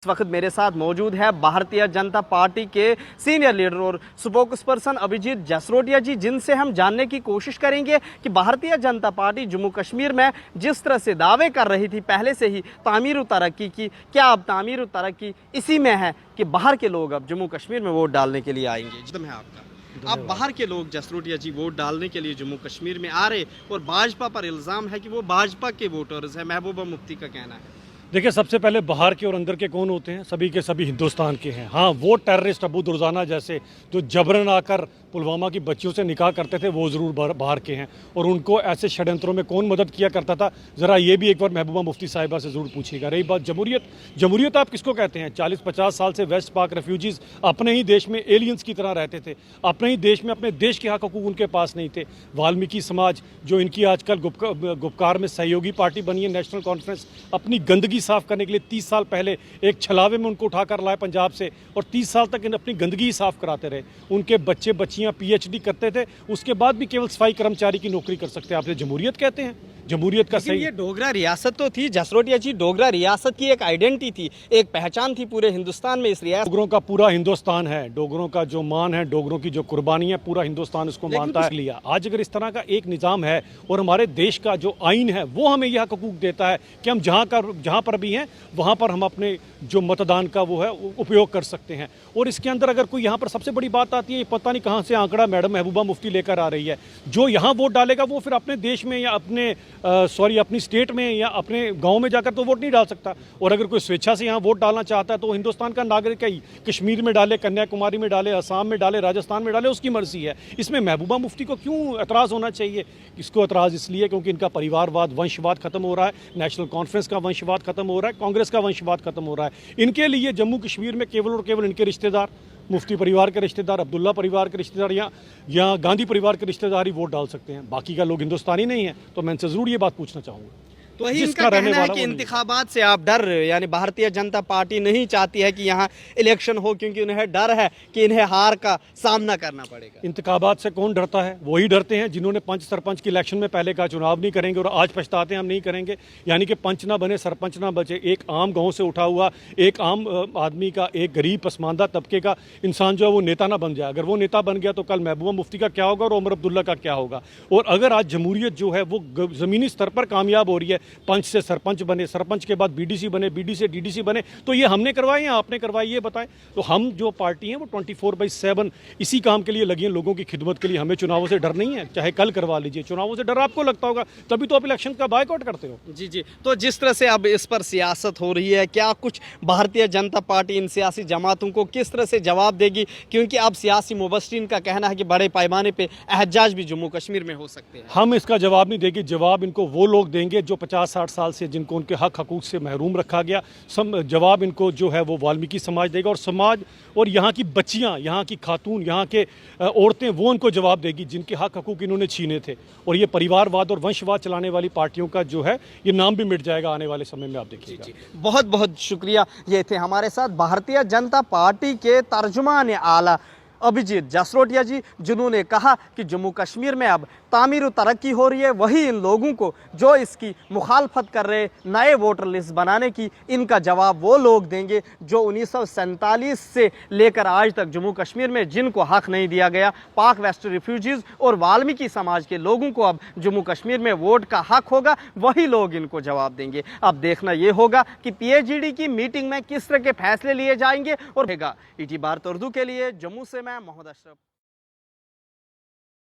इस वक्त मेरे साथ मौजूद है भारतीय जनता पार्टी के सीनियर लीडर और स्पोक्सपर्सन अभिजीत जसरोटिया जी, जिनसे हम जानने की कोशिश करेंगे कि भारतीय जनता पार्टी जम्मू कश्मीर में जिस तरह से दावे कर रही थी पहले से ही तामीर तरक्की की, क्या अब तामीर तरक्की इसी में है कि बाहर के लोग अब जम्मू कश्मीर में वोट डालने के लिए आएंगे? एकदम है आपका। अब बाहर के लोग जसरोटिया जी वोट डालने के लिए जम्मू कश्मीर में आ रहे और भाजपा पर इल्ज़ाम है कि वो भाजपा के वोटर्स हैं, महबूबा मुफ्ती का कहना है। देखिए, सबसे पहले बाहर के और अंदर के कौन होते हैं? सभी के सभी हिंदुस्तान के हैं। हाँ, वो टेररिस्ट अबू दुर्जाना जैसे जो जबरन आकर पुलवामा की बच्चियों से निकाह करते थे, वो ज़रूर बाहर के हैं। और उनको ऐसे षड्यंत्रों में कौन मदद किया करता था, ज़रा ये भी एक बार महबूबा मुफ्ती साहिबा से ज़रूर पूछिएगा। रही बात जमहूरियत आप किसको कहते हैं? 40-50 साल से वेस्ट पाक रेफ्यूजीज़ अपने ही देश में एलियंस की तरह रहते थे, अपने ही देश में अपने देश के हक हकूक़ उनके पास नहीं थे। वाल्मीकि समाज जो इनकी आजकल गुपकार में सहयोगी पार्टी बनी है, नेशनल कॉन्फ्रेंस, अपनी गंदगी साफ़ करने के लिए 30 साल पहले एक छलावे में उनको उठाकर लाए पंजाब से और 30 साल तक अपनी गंदगी ही साफ़ कराते रहे। उनके बच्चे बच्चियां PhD करते थे, उसके बाद भी केवल सफाई कर्मचारी की नौकरी कर सकते हैं। आप जमहूरियत कहते हैं? जमहूरियत का सही, ये डोगरा रियासत तो थी जसरोटिया जी, डोगरा रियासत की एक आइडेंटिटी थी, एक पहचान थी पूरे हिंदुस्तान में। इस रियासत डोगरों का पूरा हिंदुस्तान है, डोगरों का जो मान है, डोगरों की जो कुर्बानी है, पूरा हिंदुस्तान इसको मानता है। लिया आज अगर इस तरह का एक निज़ाम है और हमारे देश का जो आइन है वो हमें यह हकूक़ देता है कि हम जहाँ पर भी हैं वहाँ पर हम अपने जो मतदान का वो है उपयोग कर सकते हैं। और इसके अंदर अगर कोई यहाँ पर सबसे बड़ी बात आती है, पता नहीं कहाँ से आंकड़ा मैडम महबूबा मुफ्ती लेकर आ रही है, जो यहाँ वोट डालेगा वो फिर अपने देश में या अपनी स्टेट में या अपने गांव में जाकर तो वोट नहीं डाल सकता। और अगर कोई स्वेच्छा से यहाँ वोट डालना चाहता है तो हिंदुस्तान का नागरिक है, कश्मीर में डाले, कन्याकुमारी में डाले, असम में डाले, राजस्थान में डाले, उसकी मर्जी है। इसमें महबूबा मुफ्ती को क्यों एतराज़ होना चाहिए? इसको एतराज़ इसलिए क्योंकि इनका परिवारवाद, वंशवाद खत्म हो रहा है, नेशनल कॉन्फ्रेंस का वंशवाद खत्म हो रहा है, कांग्रेस का वंशवाद खत्म हो रहा है। इनके लिए जम्मू कश्मीर में केवल और केवल इनके रिश्तेदार, मुफ्ती परिवार के रिश्तेदार, अब्दुल्ला परिवार के रिश्तेदार या गांधी परिवार के रिश्तेदार ही वोट डाल सकते हैं, बाकी का लोग हिंदुस्तानी नहीं है। तो मैं इनसे ज़रूर ये बात पूछना चाहूँगा। तो वही इनका कहना है कि इंतखाबात से आप डर रहे हो, यानी भारतीय जनता पार्टी नहीं चाहती है कि यहाँ इलेक्शन हो क्योंकि उन्हें डर है कि इन्हें हार का सामना करना पड़ेगा। इंतखाबात से कौन डरता है? वही डरते हैं जिन्होंने पंच सरपंच की इलेक्शन में पहले कहा चुनाव नहीं करेंगे और आज पछताते हैं हम नहीं करेंगे। यानी कि पंच ना बने, सरपंच ना बचे, एक आम गाँव से उठा हुआ एक आम आदमी का, एक गरीब पसमानदा तबके का इंसान जो है वो नेता ना बन जाए। अगर वो नेता बन गया तो कल महबूबा मुफ्ती का क्या होगा और उमर अब्दुल्ला का क्या होगा? और अगर आज जमहूरियत जो है वो ज़मीनी स्तर पर कामयाब हो रही है, पंच से सरपंच बने, सरपंच के बाद BDC बने, BDC से DDC बने, तो ये हमने करवाए या आपने करवाई, ये बताएं। तो हम जो पार्टी हैं वो 24/7 इसी काम के लिए लगी हैं, लोगों की खिदमत के लिए। हमें चुनावों से डर नहीं है, चाहे कल करवा लीजिए। चुनावों से डर आपको लगता होगा, तभी तो आप इलेक्शन का बायकॉट करते हो। जी जी। तो जिस तरह से अब इस पर सियासत हो रही है, क्या कुछ भारतीय जनता पार्टी इन सियासी जमातों को किस तरह से जवाब देगी? क्योंकि अब सियासी मुबस्सिरीन का कहना है कि बड़े पैमाने पर एहतजाज भी जम्मू कश्मीर में हो सकते हैं। हम इसका जवाब नहीं देंगे। जवाब इनको वो लोग देंगे जो 50-60 साल से जिनको उनके हक हकूक़ से महरूम रखा गया। जवाब इनको जो है वो वाल्मीकि समाज देगा और समाज और यहाँ की बच्चियाँ, यहाँ की खातून, यहाँ के औरतें, वो उनको जवाब देगी जिनके हक हकूक़ इन्होंने छीने थे। और ये परिवारवाद और वंशवाद चलाने वाली पार्टियों का जो है ये नाम भी मिट जाएगा आने वाले समय में, आप देखिएगा। बहुत बहुत शुक्रिया। ये थे हमारे साथ भारतीय जनता पार्टी के तर्जुमान आला अभिजीत जसरोटिया जी, जिन्होंने कहा कि जम्मू कश्मीर में अब तामीर तरक्की हो रही है। वही इन लोगों को जो इसकी मुखालफत कर रहे नए वोटर लिस्ट बनाने की, इनका जवाब वो लोग देंगे जो 1947 से लेकर आज तक जम्मू कश्मीर में जिनको हक नहीं दिया गया, पाक वेस्ट रिफ्यूजीज़ और वाल्मीकि समाज के लोगों को अब जम्मू कश्मीर में वोट का हक होगा, वही लोग इनको जवाब देंगे। अब देखना ये होगा कि PhD की मीटिंग में किस तरह के फैसले लिए जाएंगे। और ET भारत उर्दू के लिए जम्मू से मैं मोहम्मद अशरफ।